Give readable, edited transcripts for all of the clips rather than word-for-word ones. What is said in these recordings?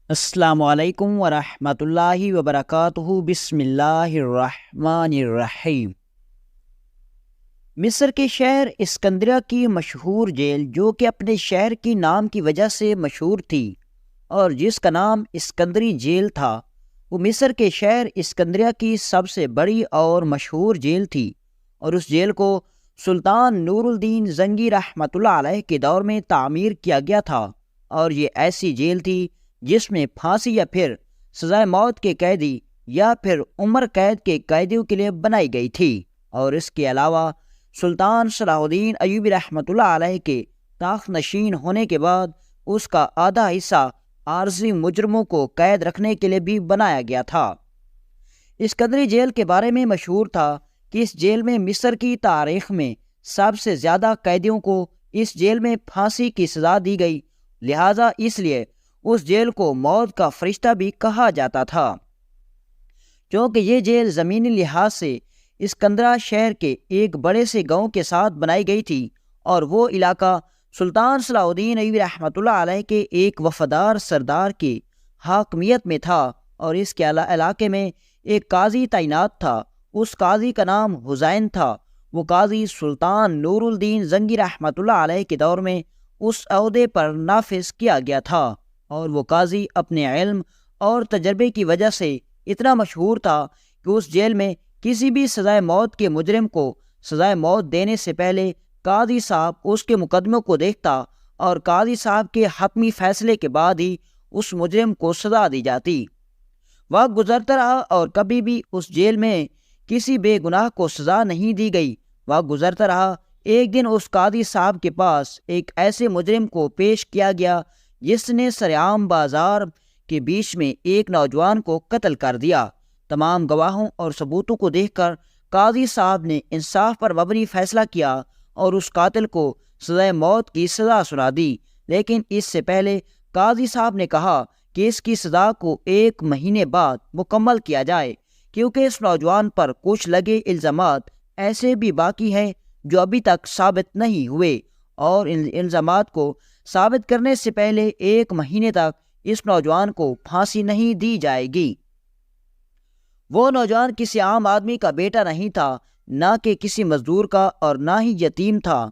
السلام علیکم ورحمۃ اللہ وبرکاتہ۔ بسم اللہ الرحمن الرحیم۔ مصر کے شہر اسکندریہ کی مشہور جیل، جو کہ اپنے شہر کی نام کی وجہ سے مشہور تھی اور جس کا نام اسکندری جیل تھا، وہ مصر کے شہر اسکندریہ کی سب سے بڑی اور مشہور جیل تھی، اور اس جیل کو سلطان نور الدین زنگی رحمۃ اللہ علیہ کے دور میں تعمیر کیا گیا تھا، اور یہ ایسی جیل تھی جس میں پھانسی یا پھر سزائے موت کے قیدی یا پھر عمر قید کے قیدیوں کے لیے بنائی گئی تھی۔ اور اس کے علاوہ سلطان صلاح الدین ایوبی رحمۃ اللہ علیہ کے تخت نشین ہونے کے بعد اس کا آدھا حصہ عارضی مجرموں کو قید رکھنے کے لیے بھی بنایا گیا تھا۔ اسکندری جیل کے بارے میں مشہور تھا کہ اس جیل میں مصر کی تاریخ میں سب سے زیادہ قیدیوں کو اس جیل میں پھانسی کی سزا دی گئی، لہٰذا اس لیے اس جیل کو موت کا فرشتہ بھی کہا جاتا تھا۔ چونکہ یہ جیل زمینی لحاظ سے اسکندریہ شہر کے ایک بڑے سے گاؤں کے ساتھ بنائی گئی تھی، اور وہ علاقہ سلطان صلاح الدین ایوبی رحمۃ اللہ علیہ کے ایک وفادار سردار کی حاکمیت میں تھا، اور اس کے علاقے میں ایک قاضی تعینات تھا۔ اس قاضی کا نام حسین تھا۔ وہ قاضی سلطان نور الدین زنگی رحمۃ اللہ علیہ کے دور میں اس عہدے پر نافذ کیا گیا تھا، اور وہ قاضی اپنے علم اور تجربے کی وجہ سے اتنا مشہور تھا کہ اس جیل میں کسی بھی سزائے موت کے مجرم کو سزائے موت دینے سے پہلے قاضی صاحب اس کے مقدموں کو دیکھتا، اور قاضی صاحب کے حتمی فیصلے کے بعد ہی اس مجرم کو سزا دی جاتی۔ وقت گزرتا رہا اور کبھی بھی اس جیل میں کسی بے گناہ کو سزا نہیں دی گئی۔ وقت گزرتا رہا، ایک دن اس قاضی صاحب کے پاس ایک ایسے مجرم کو پیش کیا گیا جس نے سرعام بازار کے بیچ میں ایک نوجوان کو قتل کر دیا۔ تمام گواہوں اور ثبوتوں کو دیکھ کر قاضی صاحب نے انصاف پر مبنی فیصلہ کیا اور اس قاتل کو سزائے موت کی سزا سنا دی، لیکن اس سے پہلے قاضی صاحب نے کہا کہ اس کی سزا کو 1 مہینے بعد مکمل کیا جائے، کیونکہ اس نوجوان پر کچھ لگے الزامات ایسے بھی باقی ہیں جو ابھی تک ثابت نہیں ہوئے، اور ان الزامات کو ثابت کرنے سے پہلے 1 مہینے تک اس نوجوان کو پھانسی نہیں دی جائے گی۔ وہ نوجوان کسی عام آدمی کا بیٹا نہیں تھا، نہ کہ کسی مزدور کا، اور نہ ہی یتیم تھا،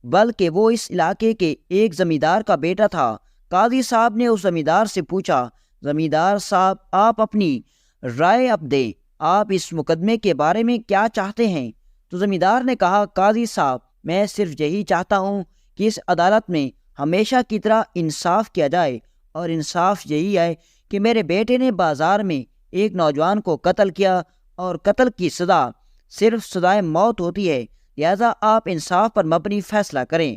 بلکہ وہ اس علاقے کے ایک زمیندار کا بیٹا تھا۔ قاضی صاحب نے اس زمیندار سے پوچھا، زمیندار صاحب، آپ اپنی رائے اب دیں، آپ اس مقدمے کے بارے میں کیا چاہتے ہیں؟ تو زمیندار نے کہا، قاضی صاحب، میں صرف یہی چاہتا ہوں کہ اس عدالت میں ہمیشہ کی طرح انصاف کیا جائے، اور انصاف یہی ہے کہ میرے بیٹے نے بازار میں ایک نوجوان کو قتل کیا، اور قتل کی سزا صرف سزائے موت ہوتی ہے، لہذا آپ انصاف پر مبنی فیصلہ کریں۔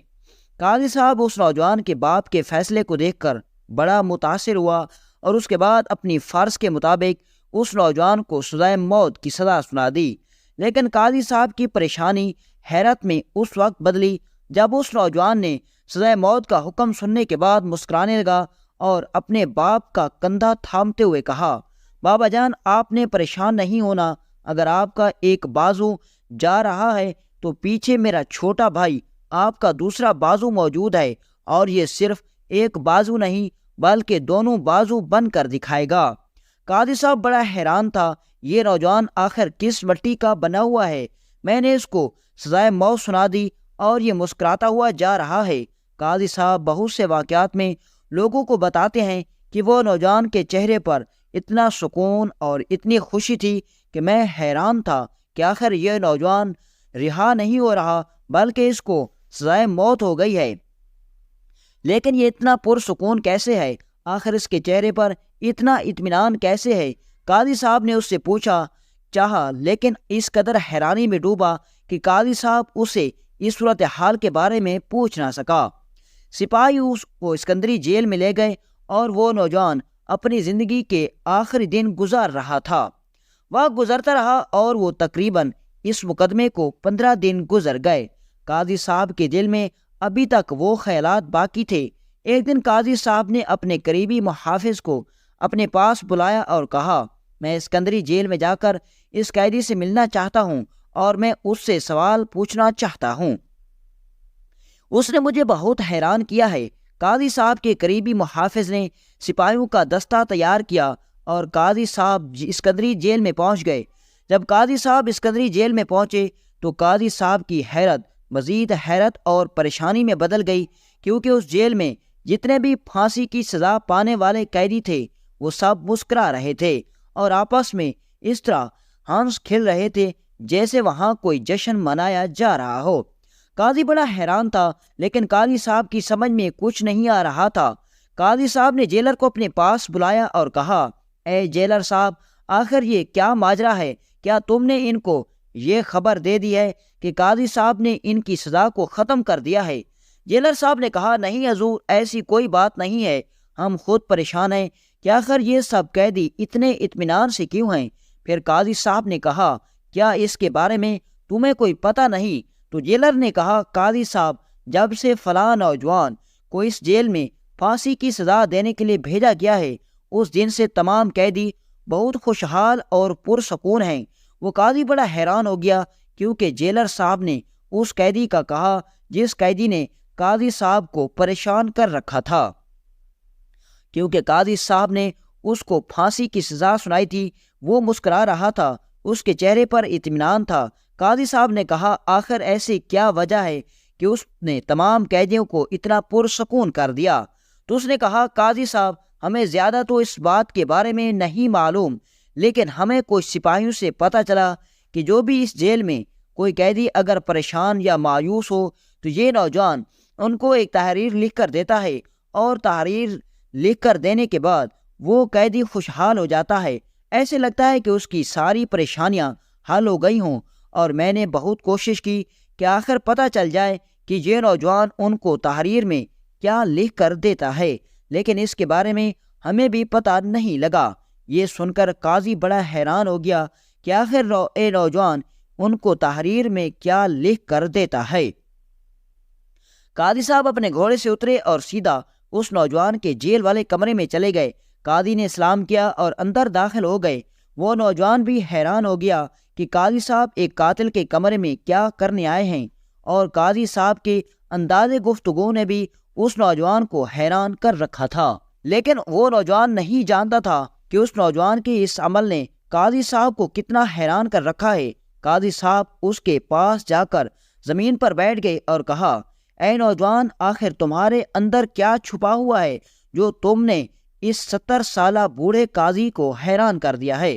قاضی صاحب اس نوجوان کے باپ کے فیصلے کو دیکھ کر بڑا متاثر ہوا، اور اس کے بعد اپنی فرض کے مطابق اس نوجوان کو سزائے موت کی سزا سنا دی۔ لیکن قاضی صاحب کی پریشانی حیرت میں اس وقت بدلی جب اس نوجوان نے سزائے موت کا حکم سننے کے بعد مسکرانے لگا اور اپنے باپ کا کندھا تھامتے ہوئے کہا، بابا جان، آپ نے پریشان نہیں ہونا، اگر آپ کا ایک بازو جا رہا ہے تو پیچھے میرا چھوٹا بھائی آپ کا دوسرا بازو موجود ہے، اور یہ صرف ایک بازو نہیں بلکہ دونوں بازو بن کر دکھائے گا۔ قاضی صاحب بڑا حیران تھا، یہ نوجوان آخر کس مٹی کا بنا ہوا ہے؟ میں نے اس کو سزائے موت سنا دی اور یہ مسکراتا ہوا جا رہا ہے۔ قاضی صاحب بہت سے واقعات میں لوگوں کو بتاتے ہیں کہ وہ نوجوان کے چہرے پر اتنا سکون اور اتنی خوشی تھی کہ میں حیران تھا کہ آخر یہ نوجوان رہا نہیں ہو رہا بلکہ اس کو سزائے موت ہو گئی ہے، لیکن یہ اتنا پرسکون کیسے ہے؟ آخر اس کے چہرے پر اتنا اطمینان کیسے ہے؟ قاضی صاحب نے اس سے پوچھا چاہا، لیکن اس قدر حیرانی میں ڈوبا کہ قاضی صاحب اسے اس صورتحال کے بارے میں پوچھ نہ سکا۔ سپاہی اس کو اسکندری جیل میں لے گئے، اور وہ نوجوان اپنی زندگی کے آخری دن گزار رہا تھا۔ وقت گزرتا رہا اور وہ تقریباً اس مقدمے کو 15 دن گزر گئے۔ قاضی صاحب کے دل میں ابھی تک وہ خیالات باقی تھے۔ ایک دن قاضی صاحب نے اپنے قریبی محافظ کو اپنے پاس بلایا اور کہا، میں اسکندری جیل میں جا کر اس قیدی سے ملنا چاہتا ہوں، اور میں اس سے سوال پوچھنا چاہتا ہوں۔ اس نے مجھے بہت حیران کیا ہے۔ قاضی صاحب کے قریبی محافظ نے سپاہیوں کا دستہ تیار کیا اور قاضی صاحب اسکندری جیل میں پہنچ گئے۔ جب قاضی صاحب اسکندری جیل میں پہنچے تو قاضی صاحب کی حیرت مزید حیرت اور پریشانی میں بدل گئی، کیونکہ اس جیل میں جتنے بھی پھانسی کی سزا پانے والے قیدی تھے وہ سب مسکرا رہے تھے اور آپس میں اس طرح ہنس کھیل رہے تھے جیسے وہاں کوئی جشن منایا جا رہا ہو۔ قاضی بڑا حیران تھا، لیکن قاضی صاحب کی سمجھ میں کچھ نہیں آ رہا تھا۔ قاضی صاحب نے جیلر کو اپنے پاس بلایا اور کہا، اے جیلر صاحب، آخر یہ کیا ماجرا ہے؟ کیا تم نے ان کو یہ خبر دے دی ہے کہ قاضی صاحب نے ان کی سزا کو ختم کر دیا ہے؟ جیلر صاحب نے کہا، نہیں حضور، ایسی کوئی بات نہیں ہے، ہم خود پریشان ہیں کہ آخر یہ سب قیدی اتنے اطمینان سے کیوں ہیں۔ پھر قاضی صاحب نے کہا، کیا اس کے بارے میں تمہیں کوئی پتہ نہیں؟ تو جیلر نے کہا، قاضی صاحب، جب سے فلاں نوجوان کو اس جیل میں پھانسی کی سزا دینے کے لیے بھیجا گیا ہے، اس دن سے تمام قیدی بہت خوشحال اور پرسکون ہیں۔ وہ قاضی بڑا حیران ہو گیا، کیونکہ جیلر صاحب نے اس قیدی کا کہا جس قیدی نے قاضی صاحب کو پریشان کر رکھا تھا، کیونکہ قاضی صاحب نے اس کو پھانسی کی سزا سنائی تھی۔ وہ مسکرا رہا تھا، اس کے چہرے پر اطمینان تھا۔ قاضی صاحب نے کہا، آخر ایسی کیا وجہ ہے کہ اس نے تمام قیدیوں کو اتنا پرسکون کر دیا؟ تو اس نے کہا، قاضی صاحب، ہمیں زیادہ تو اس بات کے بارے میں نہیں معلوم، لیکن ہمیں کچھ سپاہیوں سے پتہ چلا کہ جو بھی اس جیل میں کوئی قیدی اگر پریشان یا مایوس ہو تو یہ نوجوان ان کو ایک تحریر لکھ کر دیتا ہے، اور تحریر لکھ کر دینے کے بعد وہ قیدی خوشحال ہو جاتا ہے۔ ایسے لگتا ہے کہ اس کی ساری پریشانیاں حل ہو گئی ہوں، اور میں نے بہت کوشش کی کہ آخر پتہ چل جائے کہ یہ نوجوان ان کو تحریر میں کیا لکھ کر دیتا ہے، لیکن اس کے بارے میں ہمیں بھی پتہ نہیں لگا۔ یہ سن کر قاضی بڑا حیران ہو گیا کہ آخر اے نوجوان ان کو تحریر میں کیا لکھ کر دیتا ہے۔ قاضی صاحب اپنے گھوڑے سے اترے اور سیدھا اس نوجوان کے جیل والے کمرے میں چلے گئے۔ قاضی نے سلام کیا اور اندر داخل ہو گئے۔ وہ نوجوان بھی حیران ہو گیا کہ قاضی صاحب ایک قاتل کے کمرے میں کیا کرنے آئے ہیں، اور قاضی صاحب کے انداز گفتگو نے بھی اس نوجوان کو حیران کر رکھا تھا، لیکن وہ نوجوان نہیں جانتا تھا کہ اس نوجوان کے اس عمل نے قاضی صاحب کو کتنا حیران کر رکھا ہے۔ قاضی صاحب اس کے پاس جا کر زمین پر بیٹھ گئے اور کہا، اے نوجوان، آخر تمہارے اندر کیا چھپا ہوا ہے جو تم نے اس 70 سالہ بوڑھے قاضی کو حیران کر دیا ہے؟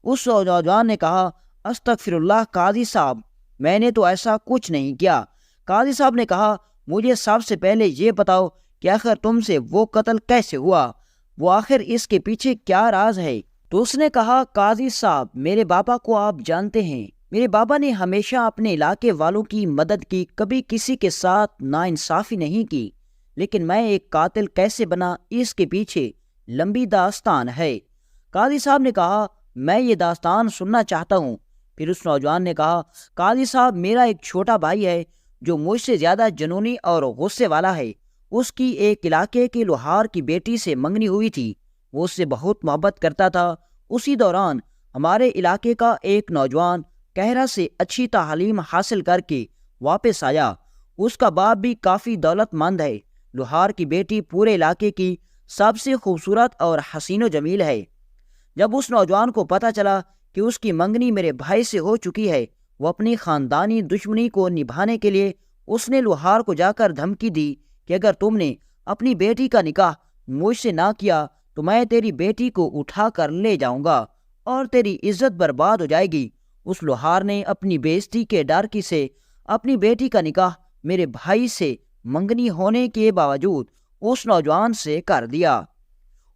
اس نوجوان نے کہا، استغفر اللہ قاضی صاحب، میں نے تو ایسا کچھ نہیں کیا۔ قاضی صاحب نے کہا، مجھے سب سے پہلے یہ بتاؤ کہ آخر تم سے وہ قتل کیسے ہوا؟ وہ آخر اس کے پیچھے کیا راز ہے؟ تو اس نے کہا، قاضی صاحب، میرے بابا کو آپ جانتے ہیں، میرے بابا نے ہمیشہ اپنے علاقے والوں کی مدد کی، کبھی کسی کے ساتھ ناانصافی نہیں کی، لیکن میں ایک قاتل کیسے بنا، اس کے پیچھے لمبی داستان ہے۔ قاضی صاحب نے کہا، میں یہ داستان سننا چاہتا ہوں۔ پھر اس نوجوان نے کہا، قاضی صاحب، میرا ایک چھوٹا بھائی ہے جو مجھ سے زیادہ جنونی اور غصے والا ہے۔ اس کی ایک علاقے کے لوہار کی بیٹی سے منگنی ہوئی تھی، وہ اس سے بہت محبت کرتا تھا۔ اسی دوران ہمارے علاقے کا ایک نوجوان قہرہ سے اچھی تعلیم حاصل کر کے واپس آیا۔ اس کا باپ بھی کافی دولت مند ہے۔ لوہار کی بیٹی پورے علاقے کی سب سے خوبصورت اور حسین و جمیل ہے۔ جب اس نوجوان کو پتہ چلا کہ اس کی منگنی میرے بھائی سے ہو چکی ہے، وہ اپنی خاندانی دشمنی کو نبھانے کے لیے اس نے لوہار کو جا کر دھمکی دی کہ اگر تم نے اپنی بیٹی کا نکاح مجھ سے نہ کیا تو میں تیری بیٹی کو اٹھا کر لے جاؤں گا اور تیری عزت برباد ہو جائے گی۔ اس لوہار نے اپنی بےعزتی کے ڈر کی سے اپنی بیٹی کا نکاح میرے بھائی سے منگنی ہونے کے باوجود اس نوجوان سے کر دیا۔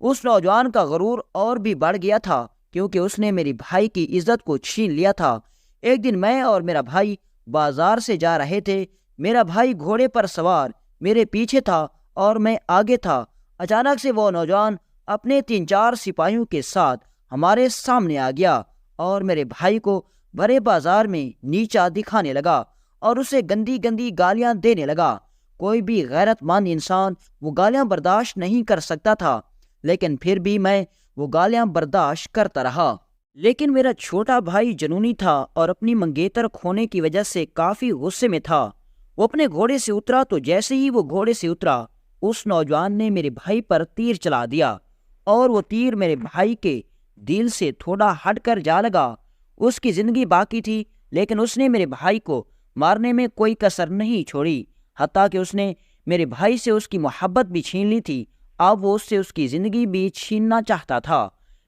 اس نوجوان کا غرور اور بھی بڑھ گیا تھا، کیونکہ اس نے میری بھائی کی عزت کو چھین لیا تھا۔ ایک دن میں اور میرا بھائی بازار سے جا رہے تھے۔ میرا بھائی گھوڑے پر سوار میرے پیچھے تھا اور میں آگے تھا۔ اچانک سے وہ نوجوان اپنے 3-4 سپاہیوں کے ساتھ ہمارے سامنے آ گیا اور میرے بھائی کو بڑے بازار میں نیچا دکھانے لگا اور اسے گندی گندی گالیاں دینے لگا۔ کوئی بھی غیرت مند انسان وہ گالیاں برداشت نہیں کر سکتا تھا، لیکن پھر بھی میں وہ گالیاں برداشت کرتا رہا۔ لیکن میرا چھوٹا بھائی جنونی تھا اور اپنی منگیتر کھونے کی وجہ سے کافی غصے میں تھا۔ وہ اپنے گھوڑے سے اترا تو جیسے ہی وہ گھوڑے سے اترا، اس نوجوان نے میرے بھائی پر تیر چلا دیا۔ اور وہ تیر میرے بھائی کے دل سے تھوڑا ہٹ کر جا لگا۔ اس کی زندگی باقی تھی، لیکن اس نے میرے بھائی کو مارنے میں کوئی کسر نہیں چھوڑی، حتیٰ کہ اس نے میرے بھائی سے اس کی محبت بھی چھین لی تھی۔ اب وہ اس سے اس کی زندگی بھی چھیننا چاہتا تھا۔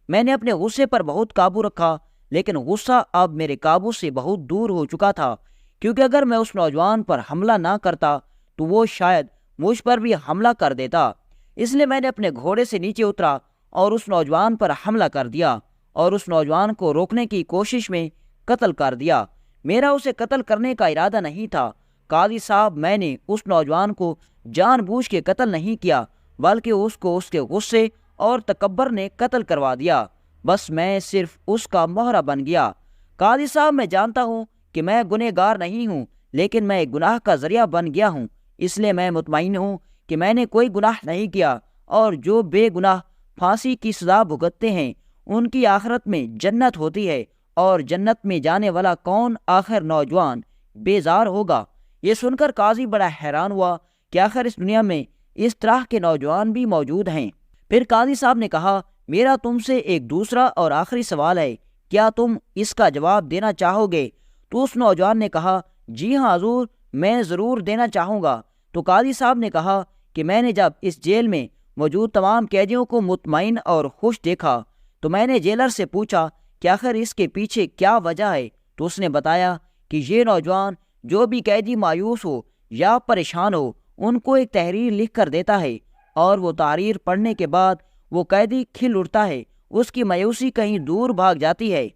میں نے اپنے غصے پر بہت قابو رکھا، لیکن غصہ اب میرے قابو سے بہت دور ہو چکا تھا، کیونکہ اگر میں اس نوجوان پر حملہ نہ کرتا تو وہ شاید مجھ پر بھی حملہ کر دیتا۔ اس لیے میں نے اپنے گھوڑے سے نیچے اترا اور اس نوجوان پر حملہ کر دیا اور اس نوجوان کو روکنے کی کوشش میں قتل کر دیا۔ میرا اسے قتل کرنے کا ارادہ نہیں تھا۔ قاضی صاحب، میں نے اس نوجوان کو جان بوجھ کے قتل نہیں کیا، بلکہ اس کو اس کے غصے اور تکبر نے قتل کروا دیا۔ بس میں صرف اس کا مہرہ بن گیا۔ قاضی صاحب، میں جانتا ہوں کہ میں گنہگار نہیں ہوں، لیکن میں ایک گناہ کا ذریعہ بن گیا ہوں، اس لیے میں مطمئن ہوں کہ میں نے کوئی گناہ نہیں کیا، اور جو بے گناہ پھانسی کی سزا بھگتتے ہیں ان کی آخرت میں جنت ہوتی ہے، اور جنت میں جانے والا کون آخر نوجوان بیزار ہوگا۔ یہ سن کر قاضی بڑا حیران ہوا کہ آخر اس دنیا میں اس طرح کے نوجوان بھی موجود ہیں۔ پھر قاضی صاحب نے کہا، میرا تم سے ایک دوسرا اور آخری سوال ہے، کیا تم اس کا جواب دینا چاہو گے؟ تو اس نوجوان نے کہا، جی ہاں حضور، میں ضرور دینا چاہوں گا۔ تو قاضی صاحب نے کہا کہ میں نے جب اس جیل میں موجود تمام قیدیوں کو مطمئن اور خوش دیکھا تو میں نے جیلر سے پوچھا کہ آخر اس کے پیچھے کیا وجہ ہے؟ تو اس نے بتایا کہ یہ نوجوان جو بھی قیدی مایوس ہو یا پریشان ہو ان کو ایک تحریر لکھ کر دیتا ہے، اور وہ تحریر پڑھنے کے بعد وہ قیدی کھل اٹھتا ہے، اس کی مایوسی کہیں دور بھاگ جاتی ہے۔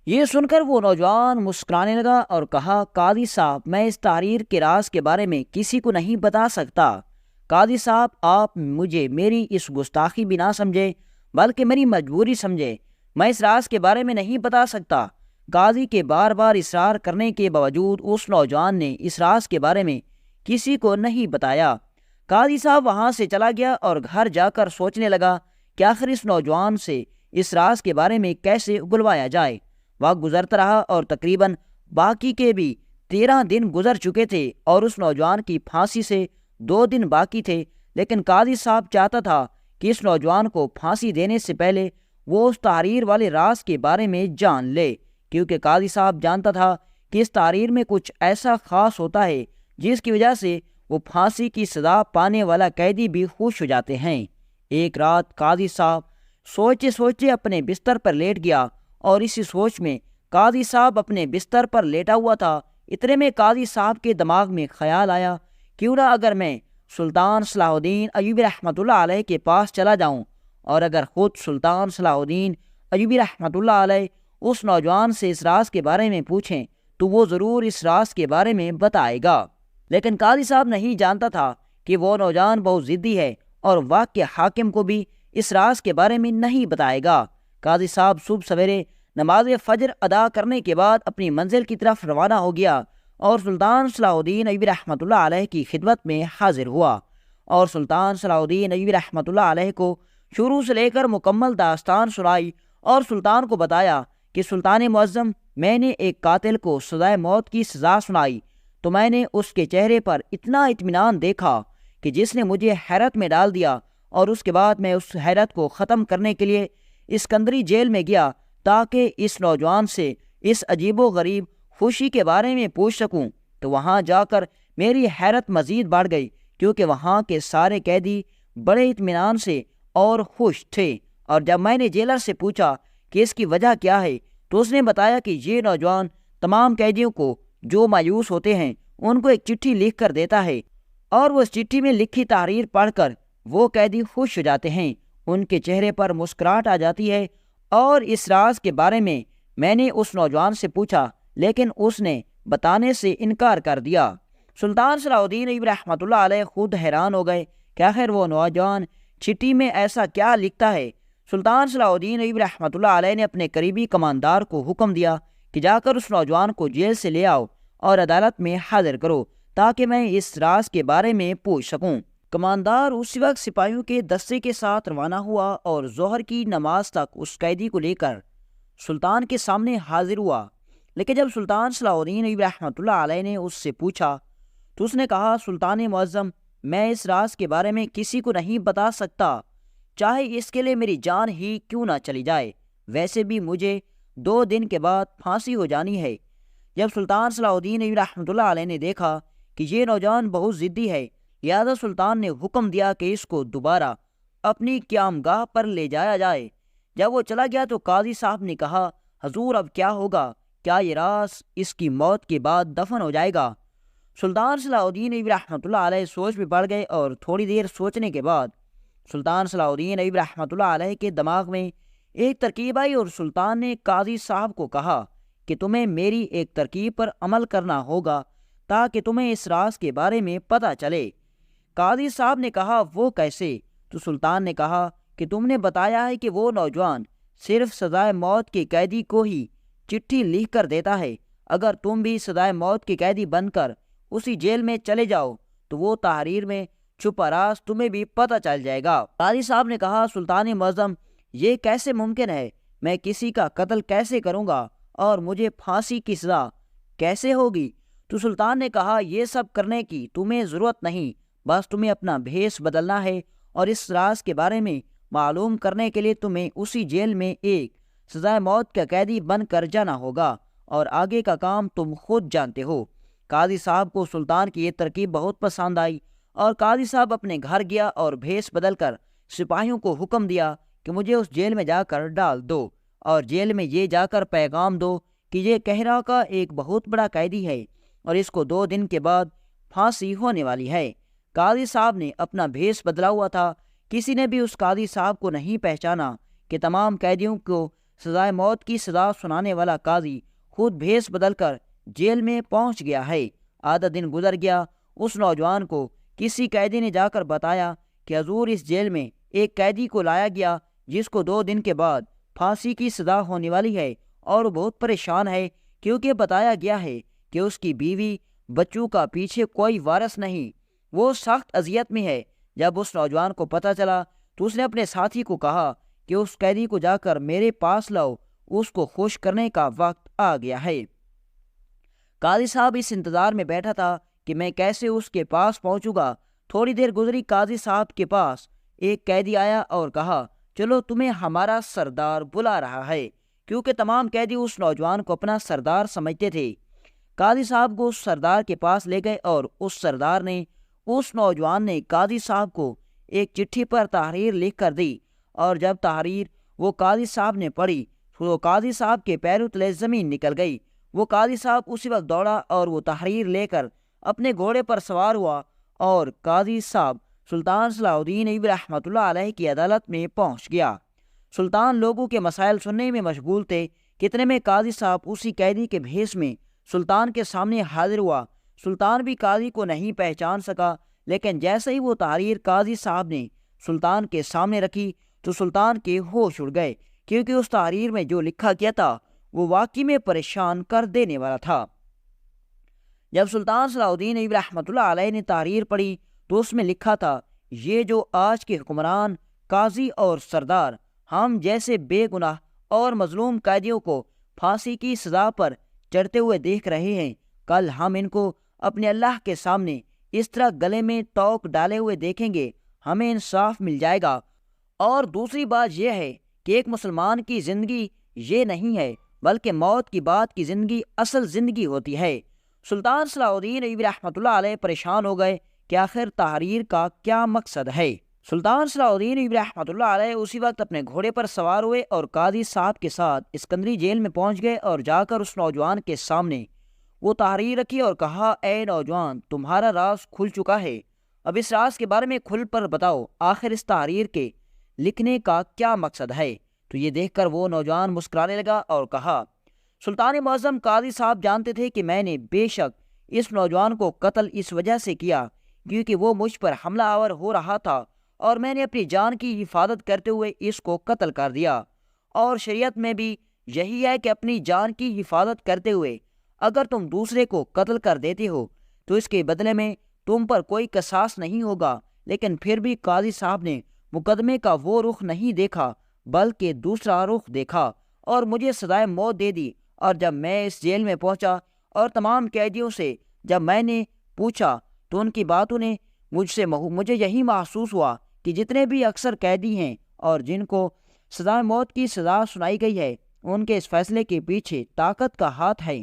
یہ سن کر وہ نوجوان مسکرانے لگا اور کہا، قاضی صاحب، میں اس تحریر کے راز کے بارے میں کسی کو نہیں بتا سکتا۔ قاضی صاحب، آپ مجھے میری اس گستاخی بھی نہ سمجھے، بلکہ میری مجبوری سمجھے۔ میں اس راز کے بارے میں نہیں بتا سکتا۔ قاضی کے بار بار اصرار کرنے کے باوجود اس نوجوان نے اس راز کے بارے میں کسی کو نہیں بتایا۔ قاضی صاحب وہاں سے چلا گیا اور گھر جا کر سوچنے لگا کہ آخر اس نوجوان سے اس راز کے بارے میں کیسے اگلوایا جائے۔ وقت گزرتا رہا اور تقریباً باقی کے بھی 13 دن گزر چکے تھے اور اس نوجوان کی پھانسی سے 2 دن باقی تھے، لیکن قاضی صاحب چاہتا تھا کہ اس نوجوان کو پھانسی دینے سے پہلے وہ اس تحریر والے راز کے بارے میں جان لے، کیونکہ قاضی صاحب جانتا تھا کہ اس تحریر میں کچھ ایسا خاص ہوتا ہے جس کی وجہ سے وہ پھانسی کی سزا پانے والا قیدی بھی خوش ہو جاتے ہیں۔ ایک رات قاضی صاحب سوچتے سوچتے اپنے بستر پر لیٹ گیا، اور اسی سوچ میں قاضی صاحب اپنے بستر پر لیٹا ہوا تھا۔ اتنے میں قاضی صاحب کے دماغ میں خیال آیا، کیوں نہ اگر میں سلطان صلاح الدین ایوبی رحمۃ اللہ علیہ کے پاس چلا جاؤں، اور اگر خود سلطان صلاح الدین ایوبی رحمۃ اللہ علیہ اس نوجوان سے اس راز کے بارے میں پوچھیں تو وہ ضرور اس راز کے بارے میں بتائے گا۔ لیکن قاضی صاحب نہیں جانتا تھا کہ وہ نوجوان بہت ضدی ہے اور وقت کے حاکم کو بھی اس راز کے بارے میں نہیں بتائے گا۔ قاضی صاحب صبح سویرے نماز فجر ادا کرنے کے بعد اپنی منزل کی طرف روانہ ہو گیا اور سلطان صلاح الدین ایوبی رحمۃ اللہ علیہ کی خدمت میں حاضر ہوا، اور سلطان صلاح الدین ایوبی رحمۃ اللہ علیہ کو شروع سے لے کر مکمل داستان سنائی، اور سلطان کو بتایا کہ سلطان معظم، میں نے ایک قاتل کو سزائے موت کی سزا سنائی تو میں نے اس کے چہرے پر اتنا اطمینان دیکھا کہ جس نے مجھے حیرت میں ڈال دیا، اور اس کے بعد میں اس حیرت کو ختم کرنے کے لیے اسکندری جیل میں گیا تاکہ اس نوجوان سے اس عجیب و غریب خوشی کے بارے میں پوچھ سکوں۔ تو وہاں جا کر میری حیرت مزید بڑھ گئی، کیونکہ وہاں کے سارے قیدی بڑے اطمینان سے اور خوش تھے، اور جب میں نے جیلر سے پوچھا کہ اس کی وجہ کیا ہے تو اس نے بتایا کہ یہ نوجوان تمام قیدیوں کو جو مایوس ہوتے ہیں ان کو ایک چٹھی لکھ کر دیتا ہے، اور وہ اس چٹھی میں لکھی تحریر پڑھ کر وہ قیدی خوش ہو جاتے ہیں، ان کے چہرے پر مسکراہٹ آ جاتی ہے۔ اور اس راز کے بارے میں نے اس نوجوان سے پوچھا، لیکن اس نے بتانے سے انکار کر دیا۔ سلطان صلاح الدین ایوبی رحمۃ اللہ علیہ خود حیران ہو گئے کہ آخر وہ نوجوان چٹھی میں ایسا کیا لکھتا ہے۔ سلطان صلاح الدین ایوبی رحمۃ اللہ علیہ نے اپنے قریبی کماندار کو حکم دیا کہ جا کر اس نوجوان کو جیل سے لے آؤ اور عدالت میں حاضر کرو تاکہ میں اس راز کے بارے میں پوچھ سکوں۔ کماندار اسی وقت سپاہیوں کے دستے کے ساتھ روانہ ہوا اور ظہر کی نماز تک اس قیدی کو لے کر سلطان کے سامنے حاضر ہوا، لیکن جب سلطان صلاح الدین ایوبی رحمۃ اللہ علیہ نے اس سے پوچھا تو اس نے کہا، سلطان معظم، میں اس راز کے بارے میں کسی کو نہیں بتا سکتا، چاہے اس کے لیے میری جان ہی کیوں نہ چلی جائے، ویسے بھی مجھے 2 دن کے بعد پھانسی ہو جانی ہے۔ جب سلطان صلاح الدین ایوبی رحمۃ اللہ علیہ نے دیکھا کہ یہ نوجوان بہت ضدی ہے، لہذا سلطان نے حکم دیا کہ اس کو دوبارہ اپنی قیامگاہ پر لے جایا جائے۔ جب وہ چلا گیا تو قاضی صاحب نے کہا، حضور اب کیا ہوگا؟ کیا یہ راز اس کی موت کے بعد دفن ہو جائے گا؟ سلطان صلاح الدین ایوبی رحمۃ اللہ علیہ سوچ میں پڑ گئے اور تھوڑی دیر سوچنے کے بعد سلطان صلاح الدین ایوبی رحمۃ اللہ علیہ کے دماغ میں ایک ترکیب آئی اور سلطان نے قاضی صاحب کو کہا کہ تمہیں میری ایک ترکیب پر عمل کرنا ہوگا تاکہ تمہیں اس راز کے بارے میں پتہ چلے۔ قاضی صاحب نے کہا، وہ کیسے؟ تو سلطان نے کہا کہ تم نے بتایا ہے کہ وہ نوجوان صرف سزائے موت کے قیدی کو ہی چٹھی لکھ کر دیتا ہے، اگر تم بھی سزائے موت کے قیدی بن کر اسی جیل میں چلے جاؤ تو وہ تحریر میں چھپا راز تمہیں بھی پتہ چل جائے گا۔ قاضی صاحب نے کہا، سلطان معظم یہ کیسے ممکن ہے؟ میں کسی کا قتل کیسے کروں گا اور مجھے پھانسی کی سزا کیسے ہوگی؟ تو سلطان نے کہا، یہ سب کرنے کی تمہیں ضرورت نہیں، بس تمہیں اپنا بھیس بدلنا ہے اور اس راز کے بارے میں معلوم کرنے کے لیے تمہیں اسی جیل میں ایک سزائے موت کا قیدی بن کر جانا ہوگا، اور آگے کا کام تم خود جانتے ہو۔ قاضی صاحب کو سلطان کی یہ ترکیب بہت پسند آئی اور قاضی صاحب اپنے گھر گیا اور بھیس بدل کر سپاہیوں کو حکم دیا کہ مجھے اس جیل میں جا کر ڈال دو اور جیل میں یہ جا کر پیغام دو کہ یہ کہرا کا ایک بہت بڑا قیدی ہے اور اس کو 2 دن کے بعد پھانسی ہونے والی ہے۔ قاضی صاحب نے اپنا بھیس بدلا ہوا تھا، کسی نے بھی اس قاضی صاحب کو نہیں پہچانا کہ تمام قیدیوں کو سزائے موت کی سزا سنانے والا قاضی خود بھیس بدل کر جیل میں پہنچ گیا ہے۔ آدھا دن گزر گیا، اس نوجوان کو کسی قیدی نے جا کر بتایا کہ حضور اس جیل میں ایک قیدی کو لایا گیا جس کو 2 دن کے بعد پھانسی کی سزا ہونے والی ہے اور وہ بہت پریشان ہے کیونکہ بتایا گیا ہے کہ اس کی بیوی بچوں کا پیچھے کوئی وارث نہیں، وہ سخت اذیت میں ہے۔ جب اس نوجوان کو پتہ چلا تو اس نے اپنے ساتھی کو کہا کہ اس قیدی کو جا کر میرے پاس لاؤ، اس کو خوش کرنے کا وقت آ گیا ہے۔ قاضی صاحب اس انتظار میں بیٹھا تھا کہ میں کیسے اس کے پاس پہنچوں گا۔ تھوڑی دیر گزری، قاضی صاحب کے پاس ایک قیدی آیا اور کہا، چلو تمہیں ہمارا سردار بلا رہا ہے، کیونکہ تمام قیدی اس نوجوان کو اپنا سردار سمجھتے تھے۔ قاضی صاحب کو اس سردار کے پاس لے گئے اور اس نوجوان نے قاضی صاحب کو ایک چٹھی پر تحریر لکھ کر دی، اور جب تحریر وہ قاضی صاحب نے پڑھی تو قاضی صاحب کے پیروں تلے زمین نکل گئی۔ وہ قاضی صاحب اسی وقت دوڑا اور وہ تحریر لے کر اپنے گھوڑے پر سوار ہوا اور قاضی صاحب سلطان صلاح الدین ایوبی رحمۃ اللہ علیہ کی عدالت میں پہنچ گیا۔ سلطان لوگوں کے مسائل سننے میں مشغول تھے، کتنے میں قاضی صاحب اسی قیدی کے بھیس میں سلطان کے سامنے حاضر ہوا۔ سلطان بھی قاضی کو نہیں پہچان سکا، لیکن جیسے ہی وہ تحریر قاضی صاحب نے سلطان کے سامنے رکھی تو سلطان کے ہوش اڑ گئے، کیونکہ اس تحریر میں جو لکھا گیا تھا وہ واقعی میں پریشان کر دینے والا تھا۔ جب سلطان صلاح الدین ایوبی رحمۃ اللہ علیہ نے تحریر پڑھی تو اس میں لکھا تھا، یہ جو آج کے حکمران، قاضی اور سردار ہم جیسے بے گناہ اور مظلوم قیدیوں کو پھانسی کی سزا پر چڑھتے ہوئے دیکھ رہے ہیں، کل ہم ان کو اپنے اللہ کے سامنے اس طرح گلے میں توق ڈالے ہوئے دیکھیں گے، ہمیں انصاف مل جائے گا۔ اور دوسری بات یہ ہے کہ ایک مسلمان کی زندگی یہ نہیں ہے، بلکہ موت کی بعد کی زندگی اصل زندگی ہوتی ہے۔ سلطان صلاح الدین ایوبی رحمۃ اللہ علیہ پریشان ہو گئے کہ آخر تحریر کا کیا مقصد ہے۔ سلطان صلاح الدین ایوبی رحمۃ اللہ علیہ اسی وقت اپنے گھوڑے پر سوار ہوئے اور قاضی صاحب کے ساتھ اسکندری جیل میں پہنچ گئے اور جا کر اس نوجوان کے سامنے وہ تحریر رکھی اور کہا، اے نوجوان، تمہارا راز کھل چکا ہے، اب اس راز کے بارے میں کھل پر بتاؤ، آخر اس تحریر کے لکھنے کا کیا مقصد ہے؟ تو یہ دیکھ کر وہ نوجوان مسکرانے لگا اور کہا، سلطان معظم، قاضی صاحب جانتے تھے کہ میں نے بے شک اس نوجوان کو قتل اس وجہ سے کیا کیونکہ وہ مجھ پر حملہ آور ہو رہا تھا اور میں نے اپنی جان کی حفاظت کرتے ہوئے اس کو قتل کر دیا، اور شریعت میں بھی یہی ہے کہ اپنی جان کی حفاظت کرتے ہوئے اگر تم دوسرے کو قتل کر دیتے ہو تو اس کے بدلے میں تم پر کوئی قصاص نہیں ہوگا۔ لیکن پھر بھی قاضی صاحب نے مقدمے کا وہ رخ نہیں دیکھا بلکہ دوسرا رخ دیکھا اور مجھے سزائے موت دے دی۔ اور جب میں اس جیل میں پہنچا اور تمام قیدیوں سے جب میں نے پوچھا تو ان کی باتوں نے مجھے یہی محسوس ہوا کہ جتنے بھی اکثر قیدی ہیں اور جن کو سزائے موت کی سزا سنائی گئی ہے ان کے اس فیصلے کے پیچھے طاقت کا ہاتھ ہے،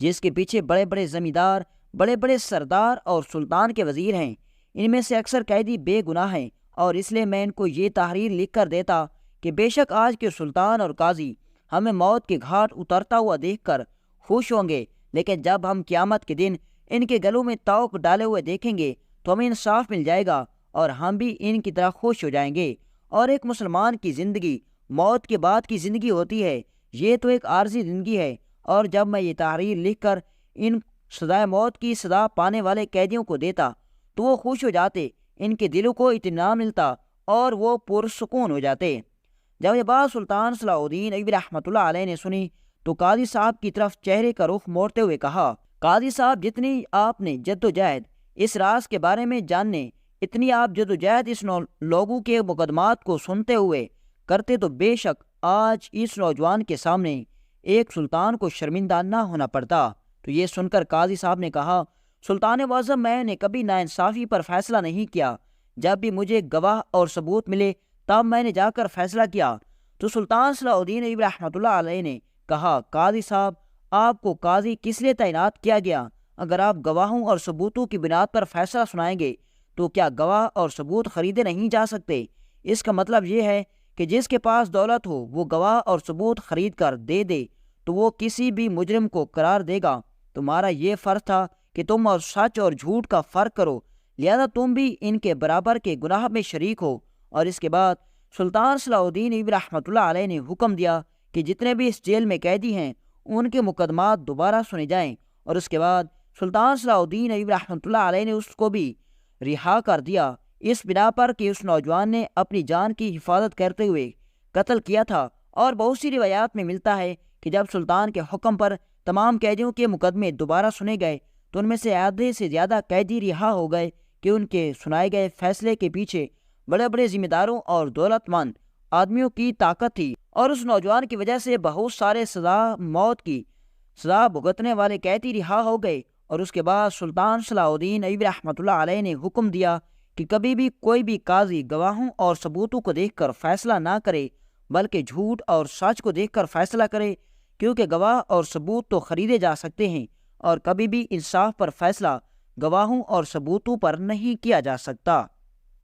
جس کے پیچھے بڑے بڑے زمیندار، بڑے بڑے سردار اور سلطان کے وزیر ہیں۔ ان میں سے اکثر قیدی بے گناہ ہیں، اور اس لیے میں ان کو یہ تحریر لکھ کر دیتا کہ بے شک آج کے سلطان اور قاضی ہمیں موت کے گھاٹ اترتا ہوا دیکھ کر خوش ہوں گے، لیکن جب ہم قیامت کے دن ان کے گلوں میں توق ڈالے ہوئے دیکھیں گے تو ہمیں انصاف مل جائے گا اور ہم بھی ان کی طرح خوش ہو جائیں گے۔ اور ایک مسلمان کی زندگی موت کے بعد کی زندگی ہوتی ہے، یہ تو ایک عارضی زندگی ہے، اور جب میں یہ تحریر لکھ کر ان سزائے موت کی سزا پانے والے قیدیوں کو دیتا تو وہ خوش ہو جاتے، ان کے دلوں کو اطمینان ملتا اور وہ پرسکون ہو جاتے۔ جب یہ بات سلطان صلاح الدین ایوبی رحمۃ اللہ علیہ نے سنی تو قاضی صاحب کی طرف چہرے کا رخ موڑتے ہوئے کہا، قاضی صاحب جتنی آپ نے جدوجہد اس راز کے بارے میں جاننے، اتنی آپ جدوجہد اس لوگوں کے مقدمات کو سنتے ہوئے کرتے تو بے شک آج اس نوجوان کے سامنے ایک سلطان کو شرمندہ نہ ہونا پڑتا۔ تو یہ سن کر قاضی صاحب نے کہا، سلطان معظم، میں نے کبھی ناانصافی پر فیصلہ نہیں کیا، جب بھی مجھے گواہ اور ثبوت ملے تب میں نے جا کر فیصلہ کیا۔ تو سلطان صلاح الدین ایوبی رحمۃ اللہ علیہ نے کہا، قاضی صاحب، آپ کو قاضی کس لیے تعینات کیا گیا؟ اگر آپ گواہوں اور ثبوتوں کی بنیاد پر فیصلہ سنائیں گے تو کیا گواہ اور ثبوت خریدے نہیں جا سکتے؟ اس کا مطلب یہ ہے کہ جس کے پاس دولت ہو وہ گواہ اور ثبوت خرید کر دے دے تو وہ کسی بھی مجرم کو قرار دے گا۔ تمہارا یہ فرض تھا کہ تم اور سچ اور جھوٹ کا فرق کرو، لہذا تم بھی ان کے برابر کے گناہ میں شریک ہو۔ اور اس کے بعد سلطان صلاح الدین ایوبی رحمۃ اللہ علیہ نے حکم دیا کہ جتنے بھی اس جیل میں قیدی ہیں ان کے مقدمات دوبارہ سنے جائیں، اور اس کے بعد سلطان صلاح الدین ایوبی رحمۃ اللہ علیہ نے اس کو بھی رہا کر دیا، اس بنا پر کہ اس نوجوان نے اپنی جان کی حفاظت کرتے ہوئے قتل کیا تھا۔ اور بہت سی روایات میں ملتا ہے کہ جب سلطان کے حکم پر تمام قیدیوں کے مقدمے دوبارہ سنے گئے تو ان میں سے آدھے سے زیادہ قیدی رہا ہو گئے کہ ان کے سنائے گئے فیصلے کے پیچھے بڑے بڑے ذمہ داروں اور دولت مند آدمیوں کی طاقت تھی، اور اس نوجوان کی وجہ سے بہت سارے موت کی سزا بھگتنے والے قیدی رہا ہو گئے۔ اور اس کے بعد سلطان صلاح الدین ایوبی رحمۃ اللہ علیہ نے حکم دیا کہ کبھی بھی کوئی بھی قاضی گواہوں اور ثبوتوں کو دیکھ کر فیصلہ نہ کرے، بلکہ جھوٹ اور سچ کو دیکھ کر فیصلہ کرے، کیونکہ گواہ اور ثبوت تو خریدے جا سکتے ہیں، اور کبھی بھی انصاف پر فیصلہ گواہوں اور ثبوتوں پر نہیں کیا جا سکتا۔